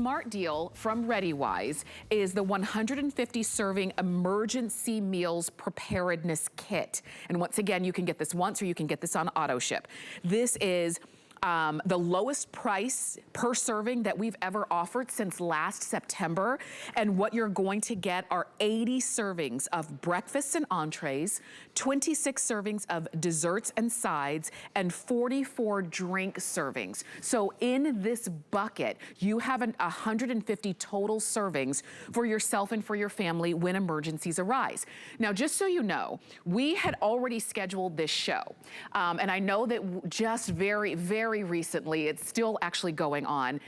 Smart deal from ReadyWise is the 150 serving emergency meals preparedness kit. And once again, you can get this once or you can get this on auto ship. This is the lowest price per serving that we've ever offered since last September. And what you're going to get are 80 servings of breakfasts and entrees, 26 servings of desserts and sides, and 44 drink servings. So in this bucket, you have 150 total servings for yourself and for your family when emergencies arise. Now, just so you know, we had already scheduled this show. And I know that just very recently, it's still actually going on.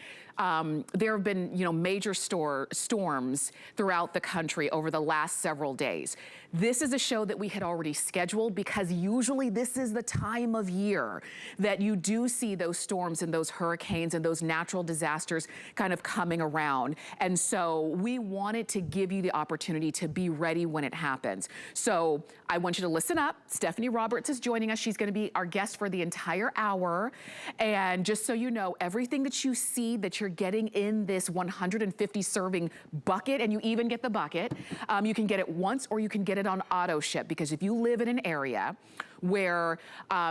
There have been, major storms throughout the country over the last several days. This is a show that we had already scheduled because usually this is the time of year that you do see those storms and those hurricanes and those natural disasters kind of coming around. And so we wanted to give you the opportunity to be ready when it happens. So I want you to listen up. Stephanie Roberts is joining us. She's going to be our guest for the entire hour. And just so you know, everything that you see that you're getting in this 150 serving bucket, and you even get the bucket, you can get it once or you can get it on auto ship, because if you live in an area where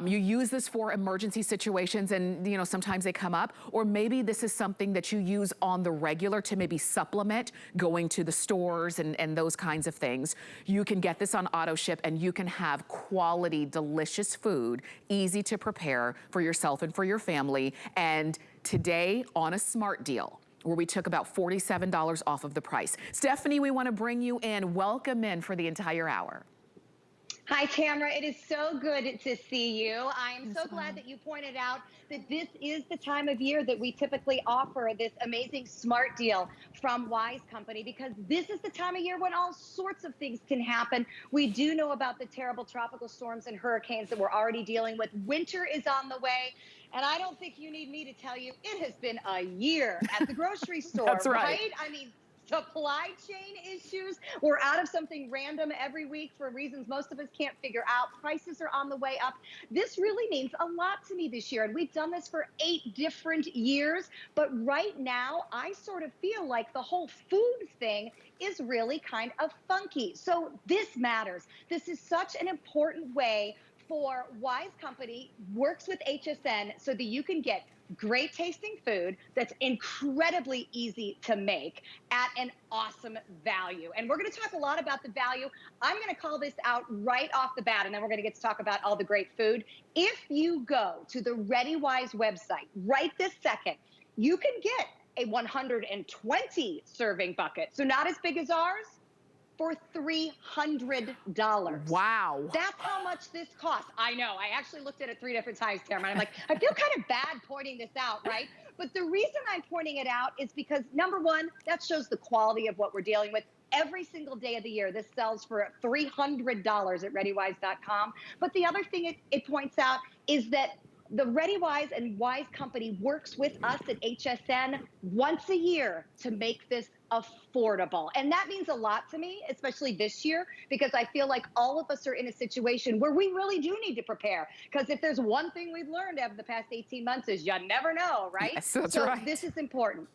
you use this for emergency situations and sometimes they come up, or maybe this is something that you use on the regular to maybe supplement going to the stores and those kinds of things, you can get this on auto ship and you can have quality, delicious food, easy to prepare for yourself and for your family. And today on a smart deal, where we took about $47 off of the price. Stephanie, we want to bring you in. Welcome in for the entire hour. Hi, Tamara. It is so good to see you. I am so glad that you pointed out that this is the time of year that we typically offer this amazing smart deal from Wise Company, because this is the time of year when all sorts of things can happen. We do know about the terrible tropical storms and hurricanes that we're already dealing with. Winter is on the way. And I don't think you need me to tell you, it has been a year at the grocery store. That's right. I mean, supply chain issues. We're out of something random every week for reasons most of us can't figure out. Prices are on the way up. This really means a lot to me this year. And we've done this for 8 different years. But right now, I sort of feel like the whole food thing is really kind of funky. So this matters. This is such an important way for Wise Company, works with HSN so that you can get great tasting food that's incredibly easy to make at an awesome value. And we're going to talk a lot about the value. I'm going to call this out right off the bat, and then we're going to get to talk about all the great food. If you go to the ReadyWise website right this second, you can get a 120 serving bucket. So not as big as ours, for $300. Wow. That's how much this costs. I know. I actually looked at it 3 different times, Tamara. I'm like, I feel kind of bad pointing this out, right? But the reason I'm pointing it out is because, number one, that shows the quality of what we're dealing with. Every single day of the year, this sells for $300 at ReadyWise.com. But the other thing it points out is that the ReadyWise and Wise Company works with us at HSN once a year to make this affordable. And that means a lot to me, especially this year, because I feel like all of us are in a situation where we really do need to prepare. Because if there's one thing we've learned over the past 18 months is you never know, right? Yes, that's right. This is important.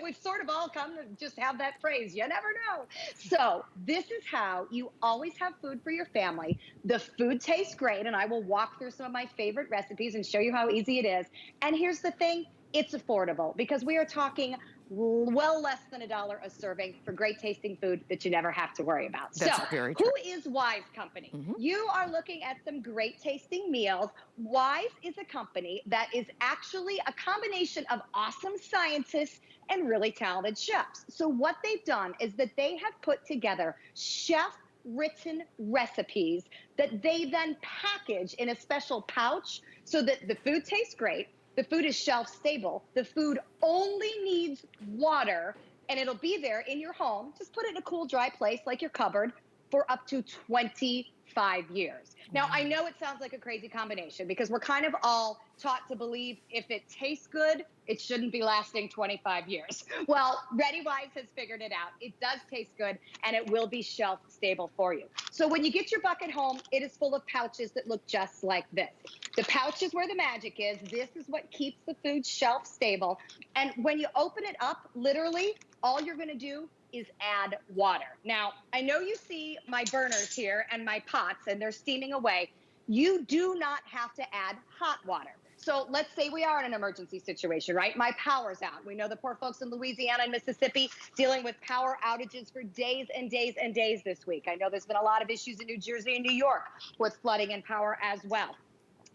We've sort of all come to just have that phrase, you never know. So this is how you always have food for your family. The food tastes great, and I will walk through some of my favorite recipes and show you how easy it is. And here's the thing, it's affordable, because we are talking well less than $1 a serving for great tasting food that you never have to worry about. That's so very true. Who is Wise Company? You are looking at some great tasting meals. Wise is a company that is actually a combination of awesome scientists and really talented chefs. So what they've done is that they have put together chef-written recipes that they then package in a special pouch so that the food tastes great. The food is shelf stable. The food only needs water, and it'll be there in your home. Just put it in a cool, dry place like your cupboard for up to 20 5 years. Now, I know it sounds like a crazy combination because we're kind of all taught to believe if it tastes good, it shouldn't be lasting 25 years. Well, ReadyWise has figured it out. It does taste good and it will be shelf stable for you. So when you get your bucket home, it is full of pouches that look just like this. The pouch is where the magic is. This is what keeps the food shelf stable. And when you open it up, literally, all you're gonna do is add water. Now, I know you see my burners here and my pots and they're steaming away. You do not have to add hot water. So let's say we are in an emergency situation, right? My power's out. We know the poor folks in Louisiana and Mississippi dealing with power outages for days and days and days this week. I know there's been a lot of issues in New Jersey and New York with flooding and power as well.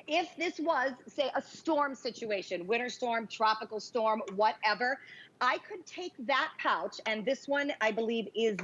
If this was, say, a storm situation, winter storm, tropical storm, whatever, I could take that pouch, and this one, I believe, is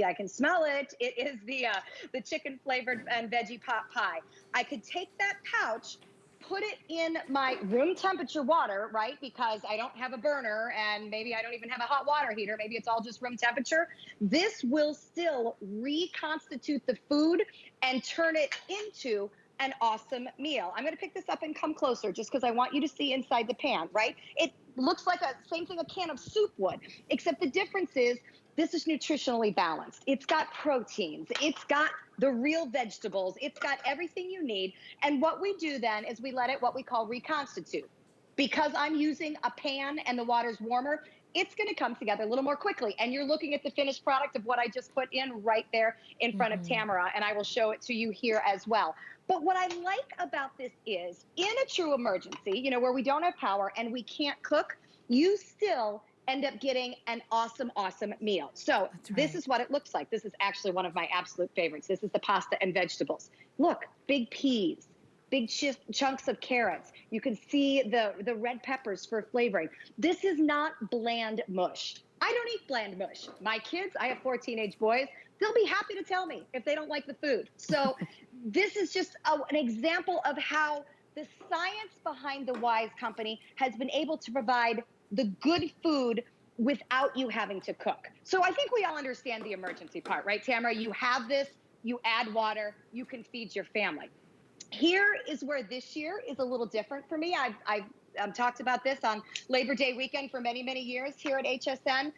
I can smell it. It is the chicken flavored and veggie pot pie. I could take that pouch, put it in my room temperature water, right? Because I don't have a burner and maybe I don't even have a hot water heater. Maybe it's all just room temperature. This will still reconstitute the food and turn it into an awesome meal. I'm gonna pick this up and come closer just because I want you to see inside the pan, right? It looks like same thing a can of soup would, except the difference is this is nutritionally balanced. It's got proteins, it's got the real vegetables, it's got everything you need. And what we do then is we let it what we call reconstitute. Because I'm using a pan and the water's warmer, it's gonna come together a little more quickly. And you're looking at the finished product of what I just put in right there in front of Tamara, and I will show it to you here as well. But what I like about this is, in a true emergency, you know, where we don't have power and we can't cook, you still end up getting an awesome, awesome meal. So this is what it looks like. This is actually one of my absolute favorites. This is the pasta and vegetables. Look, big peas, big chunks of carrots. You can see the red peppers for flavoring. This is not bland mush. I don't eat bland mush. My kids, I have 4 teenage boys, they'll be happy to tell me if they don't like the food. So this is just an example of how the science behind the Wise Company has been able to provide the good food without you having to cook. So I think we all understand the emergency part, right, Tamara? You have this, you add water, you can feed your family. Here is where this year is a little different for me. I've talked about this on Labor Day weekend for many, many years here at HSN.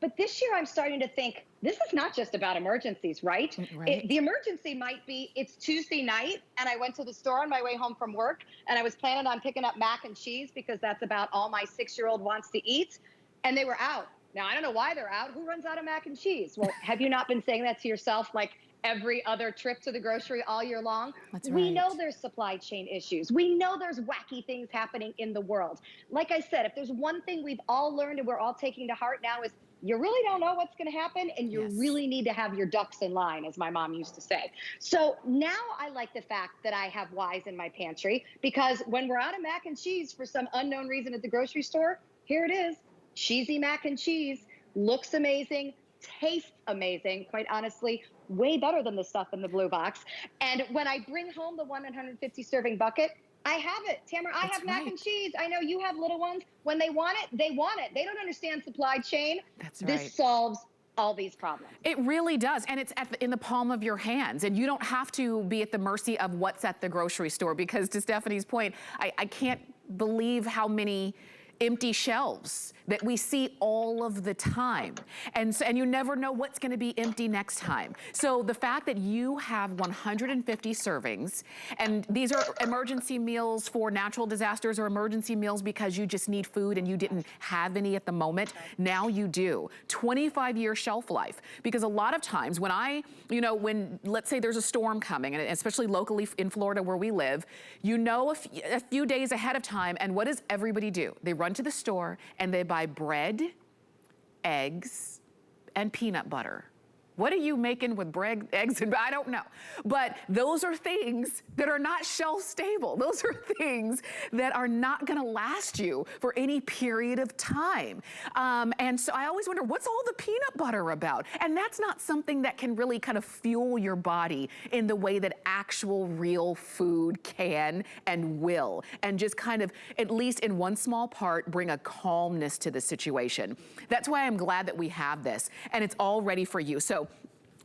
But this year I'm starting to think, this is not just about emergencies, right? The emergency might be, it's Tuesday night and I went to the store on my way home from work and I was planning on picking up mac and cheese because that's about all my 6-year-old wants to eat. And they were out. Now, I don't know why they're out. Who runs out of mac and cheese? Well, have you not been saying that to yourself like every other trip to the grocery all year long? That's We know there's supply chain issues. We know there's wacky things happening in the world. Like I said, if there's one thing we've all learned and we're all taking to heart now is you really don't know what's going to happen and you really need to have your ducks in line, as my mom used to say. So now I like the fact that I have Wise in my pantry because when we're out of mac and cheese for some unknown reason at the grocery store, here it is. Cheesy mac and cheese, looks amazing, tastes amazing, quite honestly, way better than the stuff in the blue box. And when I bring home the 150 serving bucket, I have it. Tamara, I have mac and cheese. I know you have little ones. When they want it, they want it. They don't understand supply chain. This solves all these problems. It really does, and it's in the palm of your hands, and you don't have to be at the mercy of what's at the grocery store because, to Stephanie's point, I can't believe how many empty shelves that we see all of the time. And you never know what's gonna be empty next time. So the fact that you have 150 servings, and these are emergency meals for natural disasters or emergency meals because you just need food and you didn't have any at the moment, now you do. 25-year shelf life. Because a lot of times when when let's say there's a storm coming, and especially locally in Florida where we live, you know a few days ahead of time, and what does everybody do? They run to the store and they buy bread, eggs, and peanut butter. What are you making with bread, eggs, and I don't know. But those are things that are not shelf stable. Those are things that are not gonna last you for any period of time. And so I always wonder, what's all the peanut butter about? And that's not something that can really kind of fuel your body in the way that actual real food can and will. And just kind of, at least in one small part, bring a calmness to the situation. That's why I'm glad that we have this and it's all ready for you. So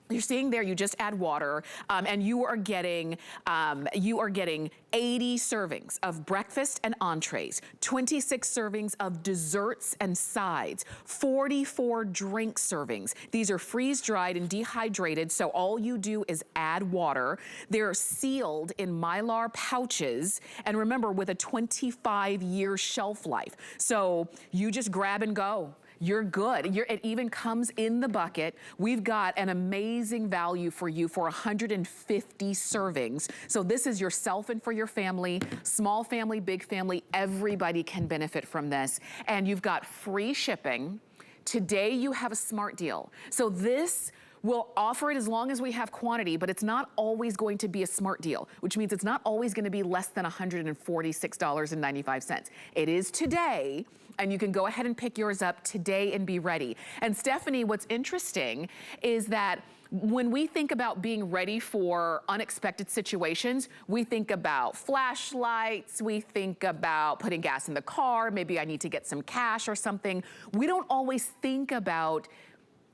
You're seeing there, you just add water, and you are getting 80 servings of breakfast and entrees, 26 servings of desserts and sides, 44 drink servings. These are freeze-dried and dehydrated, so all you do is add water. They're sealed in Mylar pouches, and remember, with a 25-year shelf life. So you just grab and go. You're good. It even comes in the bucket. We've got an amazing value for you for 150 servings. So this is yourself and for your family, small family, big family, everybody can benefit from this. And you've got free shipping. Today you have a smart deal. So this we'll offer it as long as we have quantity, but it's not always going to be a smart deal, which means it's not always going to be less than $146.95. It is today, and you can go ahead and pick yours up today and be ready. And Stephanie, what's interesting is that when we think about being ready for unexpected situations, we think about flashlights, we think about putting gas in the car, maybe I need to get some cash or something. We don't always think about,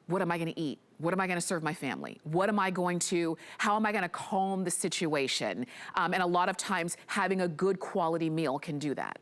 what am I gonna eat? What am I gonna serve my family? How am I gonna calm the situation? And a lot of times having a good quality meal can do that.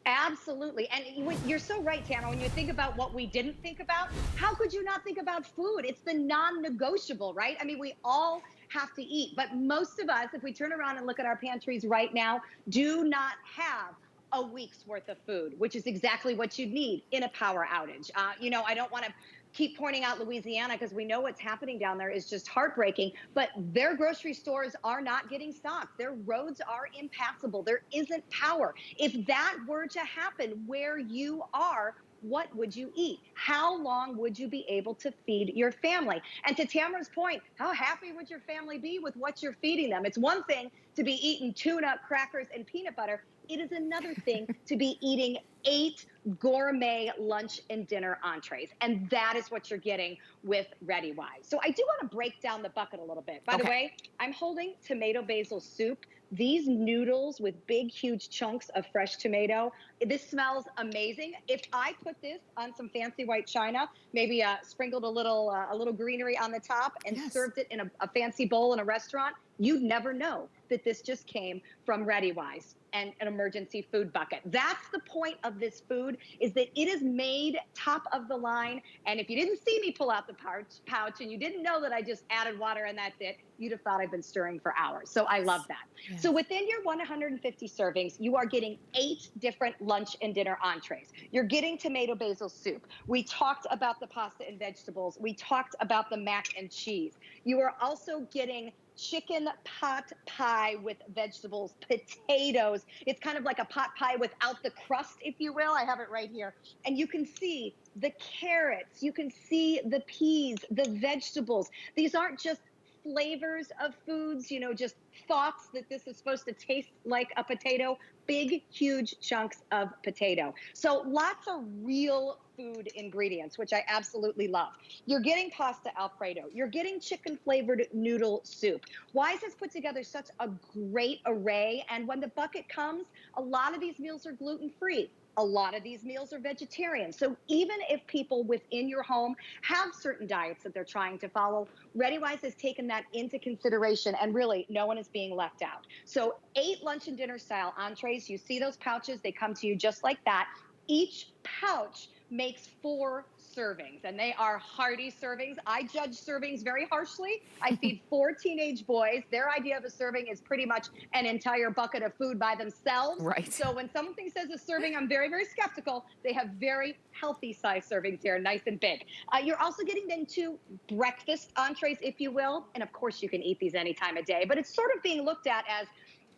Absolutely. And you're so right, Tana. When you think about what we didn't think about, how could you not think about food? It's the non-negotiable, right? I mean, we all have to eat, but most of us, if we turn around and look at our pantries right now, do not have a week's worth of food, which is exactly what you'd need in a power outage. You know, I don't want to keep pointing out Louisiana because we know what's happening down there is just heartbreaking, but their grocery stores are not getting stocked. Their roads are impassable. There isn't power. If that were to happen where you are, what would you eat? How long would you be able to feed your family? And to Tamara's point, how happy would your family be with what you're feeding them? It's one thing to be eating tuna, crackers, and peanut butter. It is another thing to be eating 8 gourmet lunch and dinner entrees. And that is what you're getting with ReadyWise. So I do want to break down the bucket a little bit. By the way, I'm holding tomato basil soup. These noodles with big, huge chunks of fresh tomato, this smells amazing. If I put this on some fancy white china, maybe sprinkled a little greenery on the top and served it in a fancy bowl in a restaurant, you'd never know that this just came from ReadyWise and an emergency food bucket. That's the point of this food, is that it is made top of the line. And if you didn't see me pull out the pouch and you didn't know that I just added water and that's it, you'd have thought I've been stirring for hours. So I love that. Yes. So within your 150 servings, you are getting 8 different lunch and dinner entrees. You're getting tomato basil soup. We talked about the pasta and vegetables. We talked about the mac and cheese. You are also getting chicken pot pie with vegetables, potatoes. It's kind of like a pot pie without the crust, if you will. I have it right here. And you can see the carrots, you can see the peas, the vegetables. These aren't just flavors of foods, you know, just thoughts that this is supposed to taste like a potato. Big, huge chunks of potato. So lots of real food ingredients, which I absolutely love. You're getting pasta Alfredo. You're getting chicken flavored noodle soup. Wise has put together such a great array. And when the bucket comes, a lot of these meals are gluten-free. A lot of these meals are vegetarian. So even if people within your home have certain diets that they're trying to follow, ReadyWise has taken that into consideration, and really no one is being left out. So 8 lunch and dinner style entrees. You see those pouches, they come to you just like that. Each pouch makes 4 servings, and they are hearty servings. I judge servings very harshly. I feed 4 teenage boys. Their idea of a serving is pretty much an entire bucket of food by themselves. Right. So when something says a serving, I'm very, very skeptical. They have very healthy size servings here, nice and big. You're also getting then 2 breakfast entrees, if you will. And of course you can eat these any time of day, but it's sort of being looked at as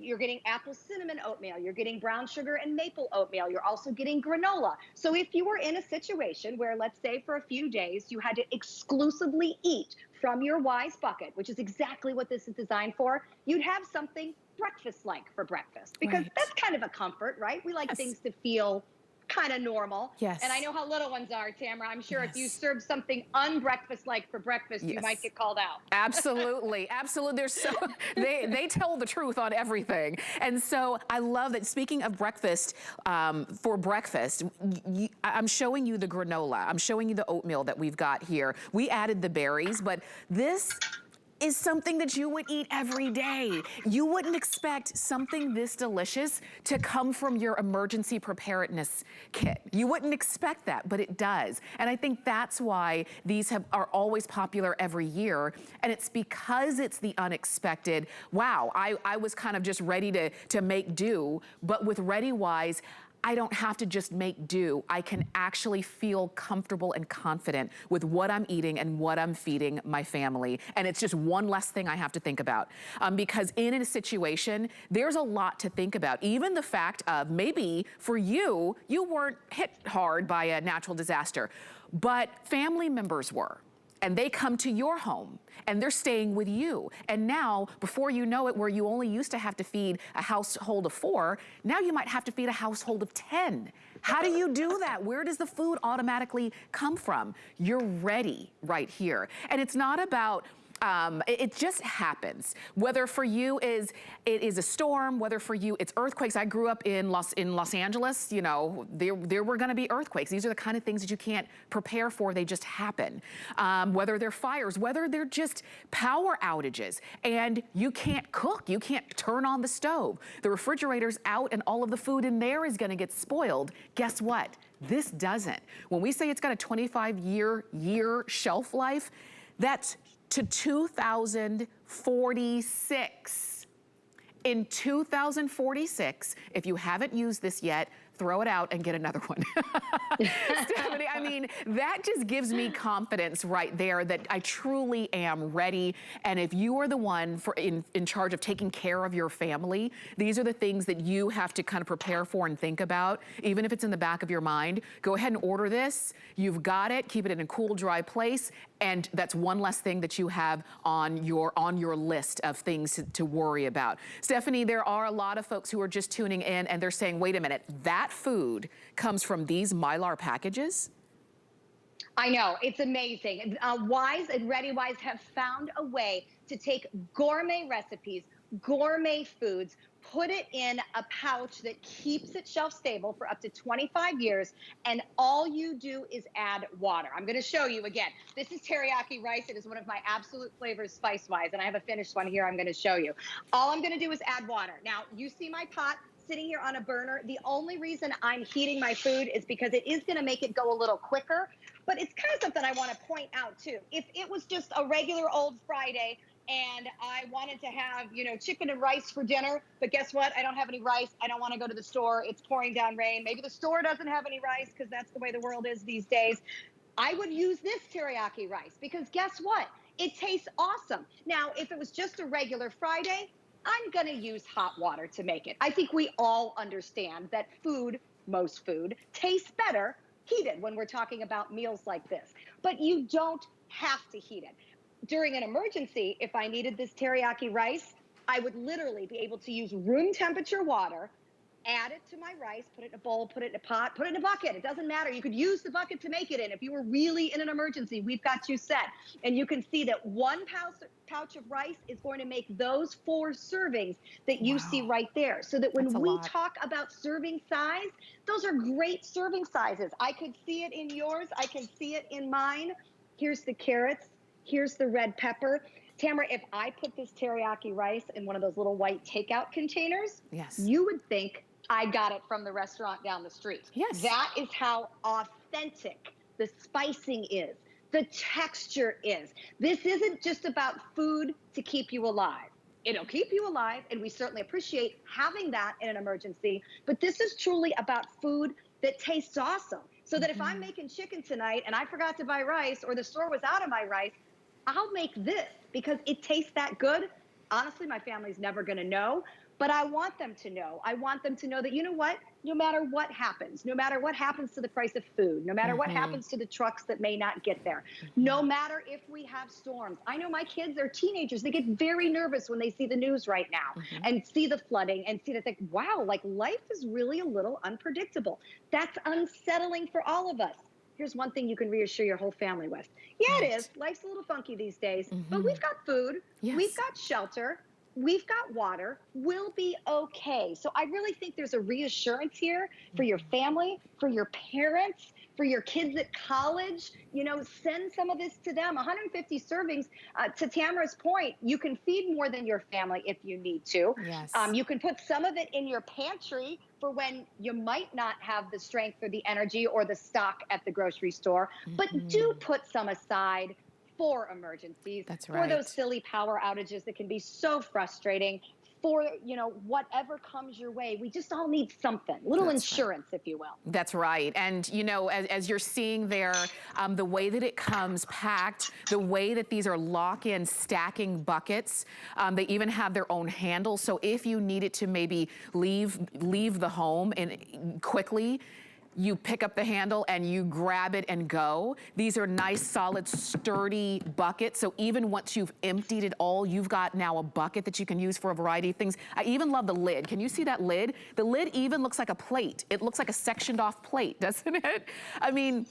you're getting apple cinnamon oatmeal, you're getting brown sugar and maple oatmeal, you're also getting granola. So if you were in a situation where, let's say for a few days, you had to exclusively eat from your Wise bucket, which is exactly what this is designed for, you'd have something breakfast-like for breakfast, because that's kind of a comfort, right? We like things to feel kind of normal. Yes. And I know how little ones are, Tamara. I'm sure if you Yes. serve something unbreakfast-like for breakfast, you might Yes. get called out. Absolutely, absolutely. They're so they tell the truth on everything, and so I love that. Speaking of breakfast, for breakfast, I'm showing you the granola. I'm showing you the oatmeal that we've got here. We added the berries, but this is something that you would eat every day. You wouldn't expect something this delicious to come from your emergency preparedness kit. You wouldn't expect that, but it does. And I think that's why these are always popular every year. And it's because it's the unexpected. Wow, I was kind of just ready to make do, but with ReadyWise, I don't have to just make do. I can actually feel comfortable and confident with what I'm eating and what I'm feeding my family. And it's just one less thing I have to think about. Because in a situation, there's a lot to think about. Even the fact of maybe for you, you weren't hit hard by a natural disaster, but family members were. And they come to your home and they're staying with you. And now, before you know it, where you only used to have to feed a household of 4, now you might have to feed a household of 10. How do you do that? Where does the food automatically come from? You're ready right here. And it's not about it just happens. Whether for you it is a storm, whether for you it's earthquakes. I grew up in Los Angeles, you know, there were gonna be earthquakes. These are the kind of things that you can't prepare for, they just happen. Whether they're fires, whether they're just power outages, and you can't cook, you can't turn on the stove. The refrigerator's out and all of the food in there is gonna get spoiled. Guess what? This doesn't. When we say it's got a 25-year shelf life, that's to 2046. In 2046, if you haven't used this yet, throw it out and get another one. Stephanie, I mean, that just gives me confidence right there that I truly am ready. And if you are the one in charge of taking care of your family, these are the things that you have to kind of prepare for and think about. Even if it's in the back of your mind, go ahead and order this. You've got it, keep it in a cool, dry place. And that's one less thing that you have on your list of things to worry about. Stephanie, there are a lot of folks who are just tuning in and they're saying, wait a minute, that food comes from these Mylar packages? I know, it's amazing. Wise and ReadyWise have found a way to take gourmet recipes, gourmet foods, put it in a pouch that keeps it shelf stable for up to 25 years, and all you do is add water. I'm gonna show you again. This is teriyaki rice. It is one of my absolute flavors spice-wise, and I have a finished one here I'm gonna show you. All I'm gonna do is add water. Now, you see my pot sitting here on a burner. The only reason I'm heating my food is because it is gonna make it go a little quicker, but it's kind of something I wanna point out too. If it was just a regular old Friday and I wanted to have, you know, chicken and rice for dinner, but guess what? I don't have any rice. I don't wanna go to the store. It's pouring down rain. Maybe the store doesn't have any rice because that's the way the world is these days. I would use this teriyaki rice because guess what? It tastes awesome. Now, if it was just a regular Friday, I'm gonna use hot water to make it. I think we all understand that food, most food, tastes better heated when we're talking about meals like this. But you don't have to heat it. During an emergency, if I needed this teriyaki rice, I would literally be able to use room temperature water, add it to my rice, put it in a bowl, put it in a pot, put it in a bucket. It doesn't matter. You could use the bucket to make it in. If you were really in an emergency, we've got you set. And you can see that one pouch of rice is going to make those 4 servings that you see right there. So that when we talk about serving size, those are great serving sizes. I could see it in yours. I can see it in mine. Here's the carrots. Here's the red pepper. Tamara, if I put this teriyaki rice in one of those little white takeout containers, Yes. you would think I got it from the restaurant down the street. Yes. That is how authentic the spicing is, the texture is. This isn't just about food to keep you alive. It'll keep you alive, and we certainly appreciate having that in an emergency, but this is truly about food that tastes awesome. So that if I'm making chicken tonight and I forgot to buy rice or the store was out of my rice, I'll make this because it tastes that good. Honestly, my family's never gonna know, but I want them to know. I want them to know that, you know what? no matter what happens to the price of food, no matter what happens to the trucks that may not get there, no matter if we have storms. I know my kids are teenagers. They get very nervous when they see the news right now and see the flooding and see that, think, wow, like life is really a little unpredictable. That's unsettling for all of us. Here's one thing you can reassure your whole family with. Yeah, it is. Life's a little funky these days, but we've got food, we've got shelter, we've got water, we'll be okay. So I really think there's a reassurance here for your family, for your parents, for your kids at college. You know, send some of this to them. 150 servings, to Tamara's point, you can feed more than your family if you need to. Yes. You can put some of it in your pantry for when you might not have the strength or the energy or the stock at the grocery store, but do put some aside for emergencies, for those silly power outages that can be so frustrating, for, you know, whatever comes your way. We just all need something, little insurance, if you will. That's right. And, you know, as you're seeing there, the way that it comes packed, the way that these are lock-in stacking buckets, they even have their own handle. So if you needed to maybe leave the home and quickly, you pick up the handle and you grab it and go. These are nice, solid, sturdy buckets. So even once you've emptied it all, you've got now a bucket that you can use for a variety of things. I even love the lid. Can you see that lid? The lid even looks like a plate. It looks like a sectioned off plate, doesn't it? I mean,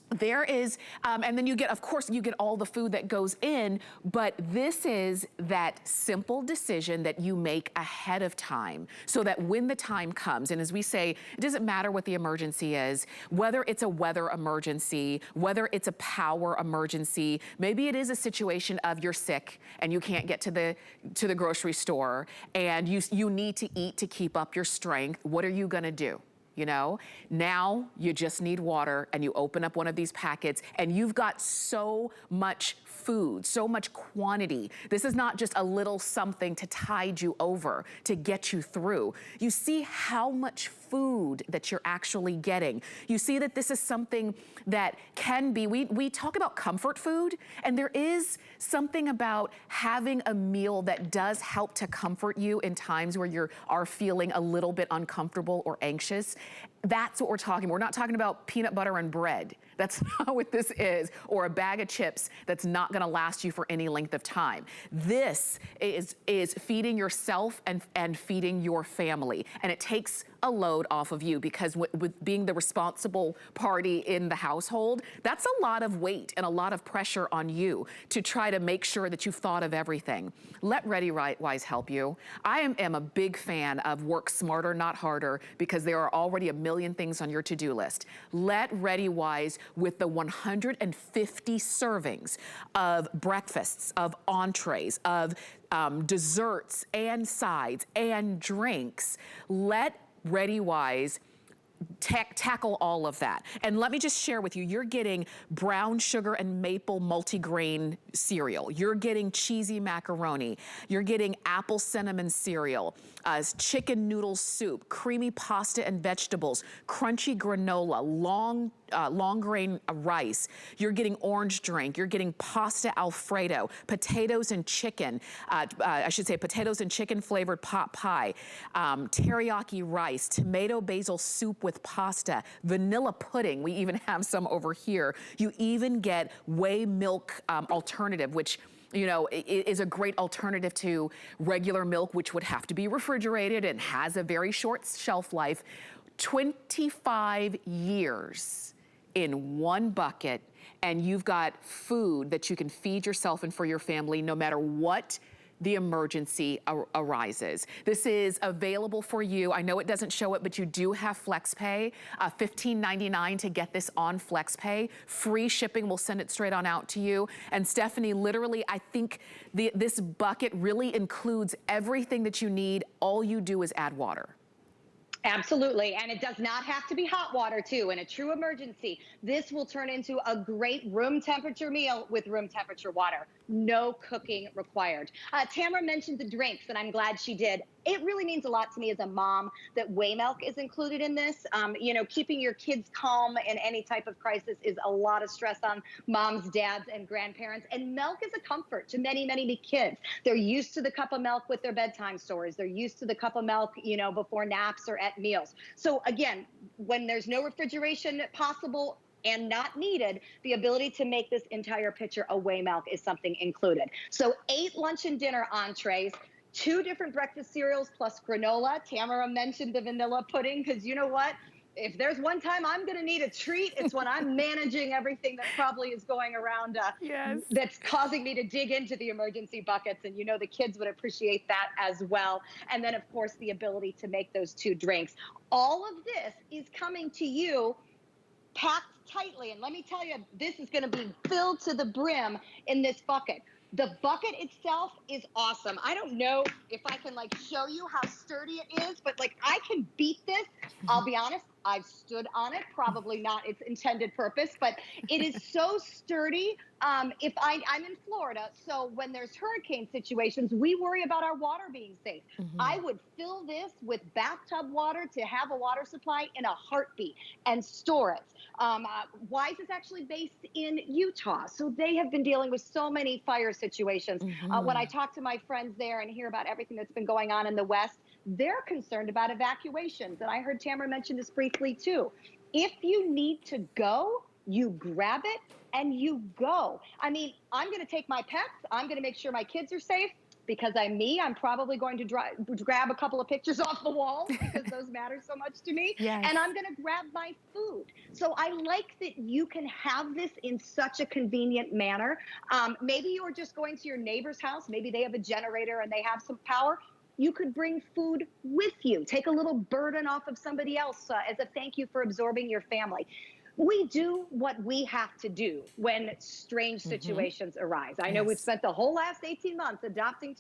there is, and then you get, of course, you get all the food that goes in, but this is that simple decision that you make ahead of time so that when the time comes, and as we say, it doesn't matter what the emergency is, whether it's a weather emergency, whether it's a power emergency, maybe it is a situation of you're sick and you can't get to the grocery store and you need to eat to keep up your strength. What are you gonna do? You know, now you just need water and you open up one of these packets and you've got so much food, so much quantity. This is not just a little something to tide you over, to get you through. You see how much food that you're actually getting. You see that this is something that can be, we talk about comfort food, and there is something about having a meal that does help to comfort you in times where you are feeling a little bit uncomfortable or anxious. That's what we're talking about. We're not talking about peanut butter and bread. That's not what this is, or a bag of chips that's not gonna last you for any length of time. This is feeding yourself and feeding your family. And it takes a load off of you because with being the responsible party in the household, that's a lot of weight and a lot of pressure on you to try to make sure that you've thought of everything. Let ReadyWise help you. I am a big fan of work smarter, not harder, because there are already a million things on your to-do list. Let ReadyWise, with the 150 servings of breakfasts, of entrees, of desserts and sides and drinks, let ReadyWise tackle all of that. And let me just share with you, you're getting brown sugar and maple multigrain cereal. You're getting cheesy macaroni. You're getting apple cinnamon cereal, chicken noodle soup, creamy pasta and vegetables, crunchy granola, long grain rice. You're getting orange drink. You're getting pasta Alfredo, potatoes and chicken, I should say potatoes and chicken flavored pot pie, teriyaki rice, tomato basil soup with pasta, vanilla pudding. We even have some over here. You even get whey milk alternative, which, you know, is a great alternative to regular milk, which would have to be refrigerated and has a very short shelf life. 25 years in one bucket, and you've got food that you can feed yourself and for your family no matter what the emergency arises. This is available for you. I know it doesn't show it, but you do have FlexPay, $15.99 to get this on FlexPay. Free shipping, we'll send it straight on out to you. And Stephanie, literally, I think this bucket really includes everything that you need. All you do is add water. Absolutely, and it does not have to be hot water too. In a true emergency, this will turn into a great room temperature meal with room temperature water. No cooking required. Tamara mentioned the drinks, and I'm glad she did. it really means a lot to me as a mom that whey milk is included in this. You know, keeping your kids calm in any type of crisis is a lot of stress on moms, dads, and grandparents. And milk is a comfort to many, many kids. They're used to the cup of milk with their bedtime stories. They're used to the cup of milk, you know, before naps or at meals. So again, when there's no refrigeration possible and not needed, the ability to make this entire pitcher a whey milk is something included. So 8 lunch and dinner entrees, 2 different breakfast cereals plus granola. Tamara mentioned the vanilla pudding because you know what? If there's one time I'm going to need a treat, it's when I'm managing everything that probably is going around yes. that's causing me to dig into the emergency buckets. And you know the kids would appreciate that as well. And then, of course, the ability to make those 2 drinks. All of this is coming to you packed tightly. And let me tell you, this is going to be filled to the brim in this bucket. The bucket itself is awesome. I don't know if I can like show you how sturdy it is, but like I can beat this. I'll be honest, I've stood on it, probably not its intended purpose, but it is so sturdy. I'm in Florida, so when there's hurricane situations, we worry about our water being safe. I would fill this with bathtub water to have a water supply in a heartbeat and store it. Wise is actually based in Utah, so they have been dealing with so many fire situations. When I talk to my friends there and hear about everything that's been going on in the West, they're concerned about evacuations. And I heard Tamara mention this briefly too. If you need to go, you grab it and you go. I mean, I'm going to take my pets. I'm going to make sure my kids are safe. Because I'm me, I'm probably going to grab a couple of pictures off the walls because those matter so much to me. Yes. And I'm going to grab my food. So I like that you can have this in such a convenient manner. Maybe you're just going to your neighbor's house. Maybe they have a generator and they have some power. You could bring food with you. Take a little burden off of somebody else as a thank you for absorbing your family. We do what we have to do when strange situations arise. I know we've spent the whole last 18 months adapting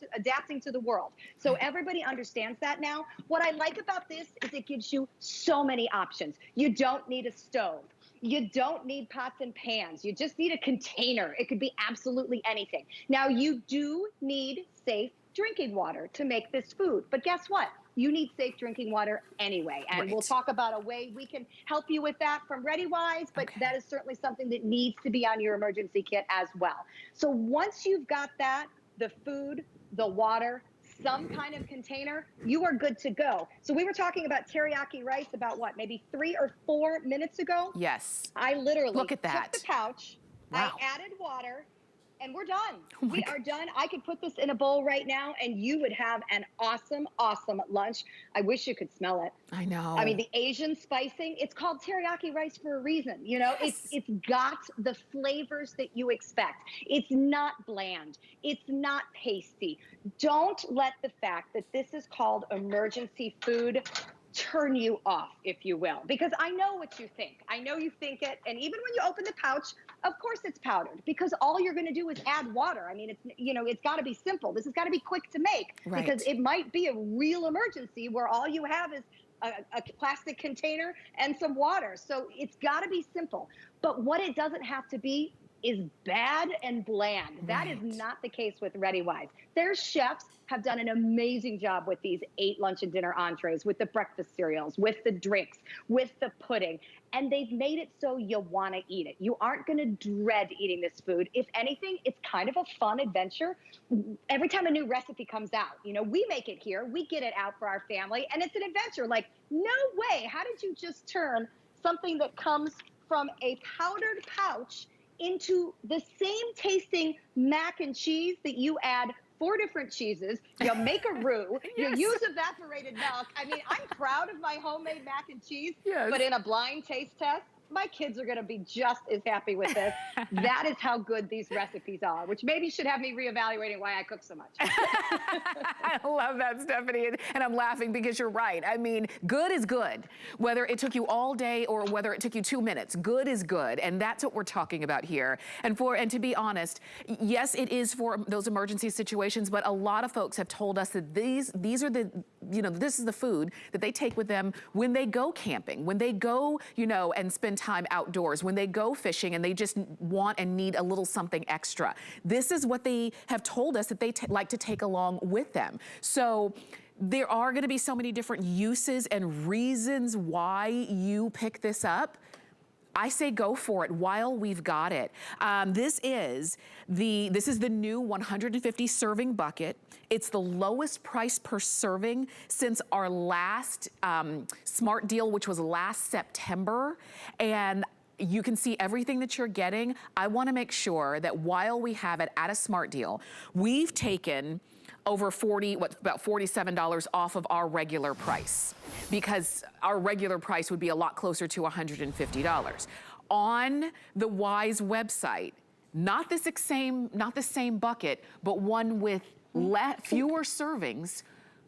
to the world. So everybody understands that now. What I like about this is it gives you so many options. You don't need a stove. You don't need pots and pans. You just need a container. It could be absolutely anything. Now, you do need safe drinking water to make this food. But guess what? You need safe drinking water anyway. And we'll talk about a way we can help you with that from ReadyWise, but that is certainly something that needs to be on your emergency kit as well. So once you've got that, the food, the water, some kind of container, you are good to go. So we were talking about teriyaki rice about what, maybe 3 or 4 minutes ago? Yes. I literally Look at that. took the pouch, I added water, and we're done. Oh we are done. I could put this in a bowl right now and you would have an awesome, awesome lunch. I wish you could smell it. I know. I mean, the Asian spicing, it's called teriyaki rice for a reason. You know, it's got the flavors that you expect. It's not bland. It's not pasty. Don't let the fact that this is called emergency food turn you off, if you will, because I know what you think. I know you think it. And even when you open the pouch, of course it's powdered because all you're going to do is add water. I mean, it's, you know, it's got to be simple. This has got to be quick to make because it might be a real emergency where all you have is a plastic container and some water. So it's got to be simple. But what it doesn't have to be is bad and bland. That is not the case with ReadyWise. Their chefs have done an amazing job with these 8 lunch and dinner entrees, with the breakfast cereals, with the drinks, with the pudding. And they've made it so you want to eat it. You aren't going to dread eating this food. If anything, it's kind of a fun adventure. Every time a new recipe comes out, you know, we make it here, we get it out for our family, and it's an adventure. Like, no way, how did you just turn something that comes from a powdered pouch into the same tasting mac and cheese that you add 4 different cheeses, you make a roux, you use evaporated milk. I mean, I'm proud of my homemade mac and cheese, but in a blind taste test, my kids are going to be just as happy with this. That is how good these recipes are, which maybe should have me reevaluating why I cook so much. I love that, Stephanie. And I'm laughing because you're right. I mean, good is good. Whether it took you all day or whether it took you 2 minutes, good is good. And that's what we're talking about here. And to be honest, yes, it is for those emergency situations, but a lot of folks have told us that these are the, you know, this is the food that they take with them when they go camping, when they go, you know, and spend time outdoors, when they go fishing and they just want and need a little something extra. This is what they have told us that they like to take along with them. So there are gonna be so many different uses and reasons why you pick this up. I say go for it while we've got it. This is the new 150 serving bucket. It's the lowest price per serving since our last smart deal, which was last September. And you can see everything that you're getting. I wanna make sure that while we have it at a smart deal, we've taken over about $47 off of our regular price, because our regular price would be a lot closer to $150. On the Wise website, not the same bucket, but one with fewer servings,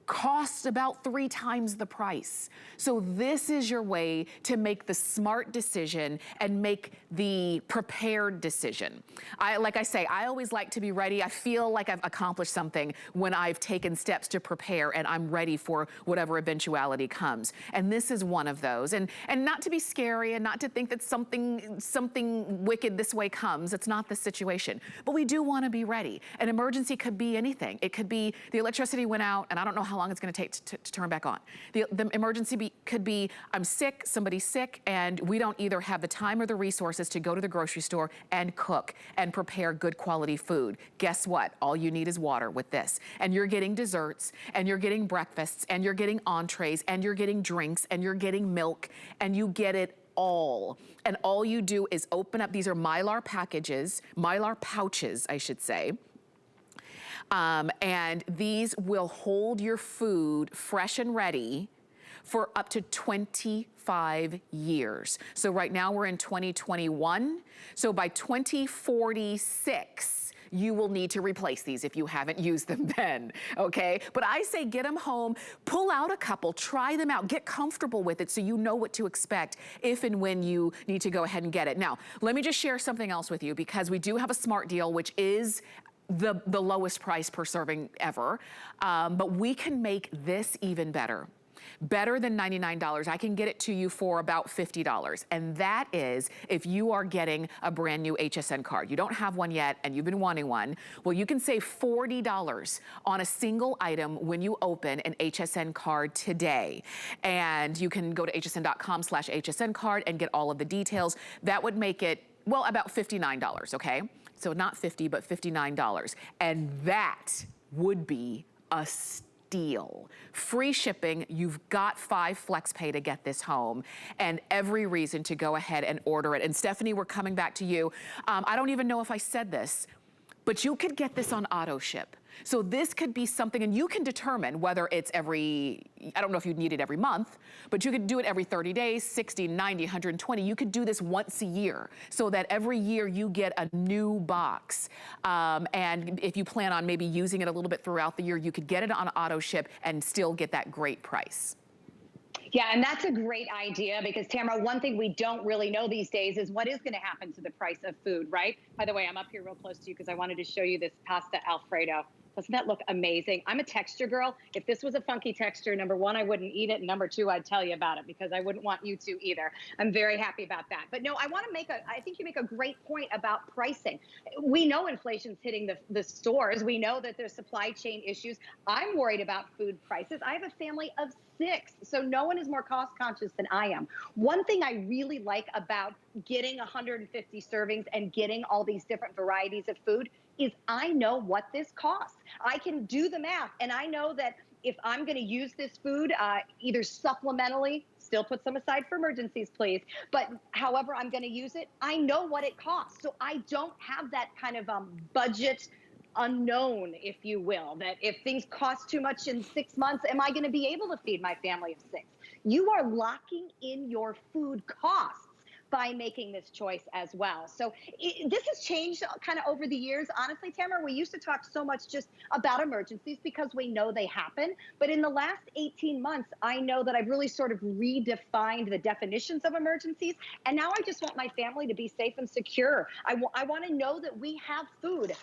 costs about 3 times the price. So this is your way to make the smart decision and make the prepared decision. Like I say, I always like to be ready. I feel like I've accomplished something when I've taken steps to prepare and I'm ready for whatever eventuality comes. And this is one of those. And not to be scary and not to think that something wicked this way comes. It's not the situation. But we do want to be ready. An emergency could be anything. It could be the electricity went out and I don't know how long it's gonna take to turn back on. The emergency could be, I'm sick, somebody's sick, and we don't either have the time or the resources to go to the grocery store and cook and prepare good quality food. Guess what? All you need is water with this. And you're getting desserts, and you're getting breakfasts, and you're getting entrees, and you're getting drinks, and you're getting milk, and you get it all. And all you do is open up, these are Mylar pouches, I should say. And these will hold your food fresh and ready for up to 25 years. So right now we're in 2021. So by 2046, you will need to replace these if you haven't used them then, okay? But I say get them home, pull out a couple, try them out, get comfortable with it so you know what to expect if and when you need to go ahead and get it. Now, let me just share something else with you, because we do have a smart deal, which is the lowest price per serving ever, but we can make this even better. Better than $99. I can get it to you for about $50. And that is if you are getting a brand new HSN card. You don't have one yet and you've been wanting one. Well, you can save $40 on a single item when you open an HSN card today. And you can go to hsn.com/HSN card and get all of the details. That would make it, well, about $59, okay? So not 50, but $59. And that would be a steal. Free shipping, you've got 5 FlexPay to get this home, and every reason to go ahead and order it. And Stephanie, we're coming back to you. I don't even know if I said this, but you could get this on auto ship. So this could be something, and you can determine whether it's every, I don't know if you'd need it every month, but you could do it every 30 days, 60, 90, 120. You could do this once a year so that every year you get a new box. And if you plan on maybe using it a little bit throughout the year, you could get it on auto ship and still get that great price. Yeah, and that's a great idea because, Tamara, one thing we don't really know these days is what is going to happen to the price of food, right? By the way, I'm up here real close to you because I wanted to show you this Pasta Alfredo. Doesn't that look amazing? I'm a texture girl. If this was a funky texture, number one, I wouldn't eat it. And number two, I'd tell you about it because I wouldn't want you to either. I'm very happy about that. But no, I want to I think you make a great point about pricing. We know inflation's hitting the stores. We know that there's supply chain issues. I'm worried about food prices. I have a family of 6, so no one is more cost conscious than I am. One thing I really like about getting 150 servings and getting all these different varieties of food is I know what this costs. I can do the math, and I know that if I'm going to use this food either supplementally, still put some aside for emergencies, please, but however I'm going to use it, I know what it costs. So I don't have that kind of budget unknown, if you will, that if things cost too much in 6 months, am I going to be able to feed my family of 6? You are locking in your food costs by making this choice as well. So this has changed kind of over the years. Honestly, Tamara, we used to talk so much just about emergencies because we know they happen. But in the last 18 months, I know that I've really sort of redefined the definitions of emergencies. And now I just want my family to be safe and secure. I want to know that we have food,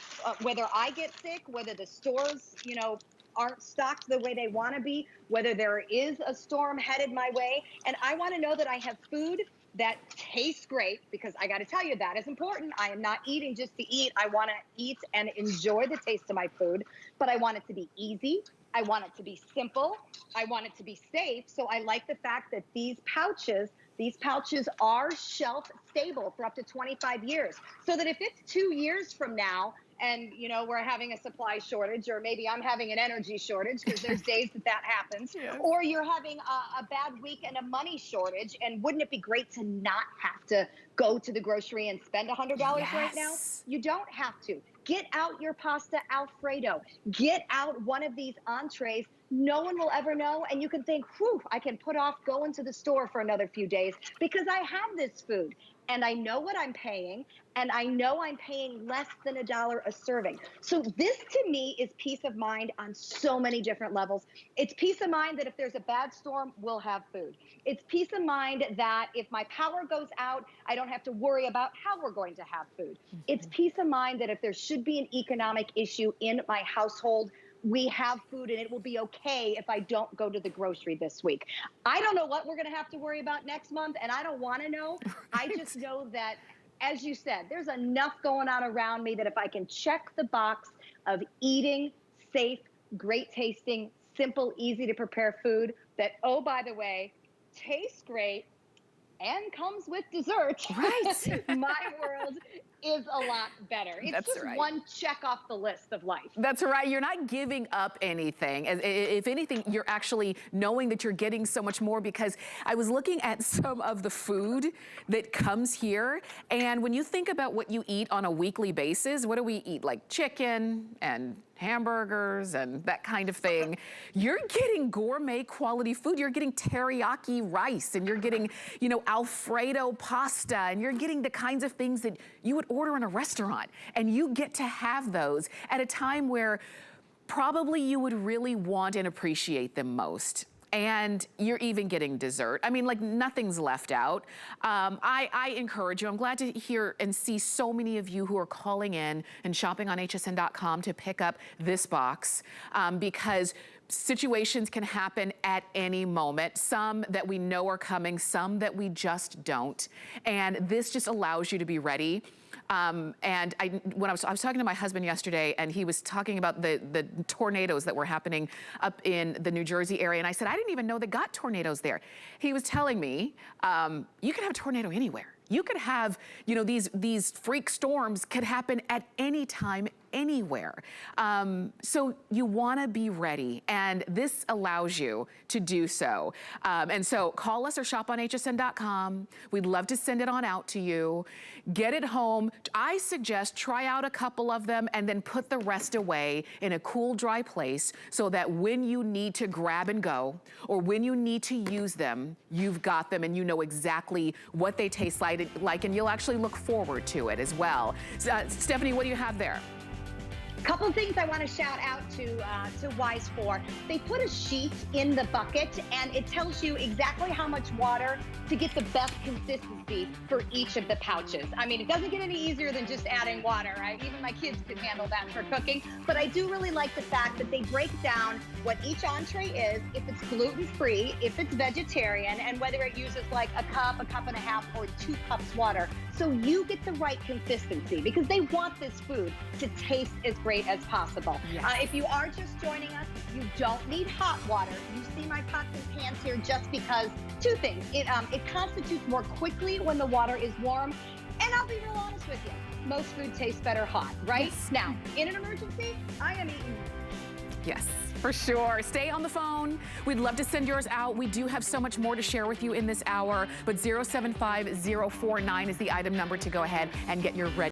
whether I get sick, whether the stores, you know, aren't stocked the way they want to be, whether there is a storm headed my way. And I want to know that I have food that tastes great, because I got to tell you, that is important. I am not eating just to eat. I want to eat and enjoy the taste of my food, but I want it to be easy. I want it to be simple. I want it to be safe. So I like the fact that these pouches are shelf stable for up to 25 years. So that if it's 2 years from now and we're having a supply shortage, or maybe I'm having an energy shortage, because there's days that happens, Yes. or you're having a bad week and a money shortage, and wouldn't it be great to not have to go to the grocery and spend $100 right now? You don't have to. Get out your Pasta Alfredo. Get out one of these entrees. No one will ever know, and you can think, whew, I can put off going to the store for another few days because I have this food. And I know what I'm paying, and I know I'm paying less than $1 a serving. So this, to me, is peace of mind on so many different levels. It's peace of mind that if there's a bad storm, we'll have food. It's peace of mind that if my power goes out, I don't have to worry about how we're going to have food. It's peace of mind that if there should be an economic issue in my household, we have food, and it will be okay if I don't go to the grocery this week. I don't know what we're going to have to worry about next month, and I don't want to know. I just know that, as you said, there's enough going on around me that if I can check the box of eating safe, great tasting, simple, easy to prepare food that, oh, by the way, tastes great and comes with dessert, Right. my world is a lot better. It's That's just right. one check off the list of life. That's right. You're not giving up anything. If anything, you're actually knowing that you're getting so much more, because I was looking at some of the food that comes here. And when you think about what you eat on a weekly basis, what do we eat? Like chicken and hamburgers and that kind of thing. You're getting gourmet quality food. You're getting teriyaki rice, and you're getting, Alfredo pasta, and you're getting the kinds of things that you would order in a restaurant. And you get to have those at a time where probably you would really want and appreciate them most. And you're even getting dessert. I mean, like, nothing's left out. I encourage you. I'm glad to hear and see so many of you who are calling in and shopping on hsn.com to pick up this box, because situations can happen at any moment. Some that we know are coming, some that we just don't. And this just allows you to be ready. When I was talking to my husband yesterday, and he was talking about the tornadoes that were happening up in the New Jersey area, and I said, I didn't even know they got tornadoes there. He was telling me, you can have a tornado anywhere. You could have, these freak storms could happen at any time, anywhere. So you wanna be ready, and this allows you to do so. And so call us or shop on hsn.com. We'd love to send it on out to you. Get it home. I suggest try out a couple of them and then put the rest away in a cool, dry place, so that when you need to grab and go, or when you need to use them, you've got them and you know exactly what they taste like, and you'll actually look forward to it as well. Stephanie, what do you have there? Couple things I want to shout out to Wise for. They put a sheet in the bucket, and it tells you exactly how much water to get the best consistency for each of the pouches. I mean, it doesn't get any easier than just adding water. Even my kids could handle that for cooking. But I do really like the fact that they break down what each entree is, if it's gluten-free, if it's vegetarian, and whether it uses like a cup and a half, or 2 cups water. So you get the right consistency, because they want this food to taste as great as possible. Yes. If you are just joining us, you don't need hot water. You see my pots and pans here just because 2 things. It constitutes more quickly when the water is warm. And I'll be real honest with you, most food tastes better hot, right? Yes. Now, in an emergency, I am eating. Yes, for sure. Stay on the phone. We'd love to send yours out. We do have so much more to share with you in this hour, but 075049 is the item number to go ahead and get your ready.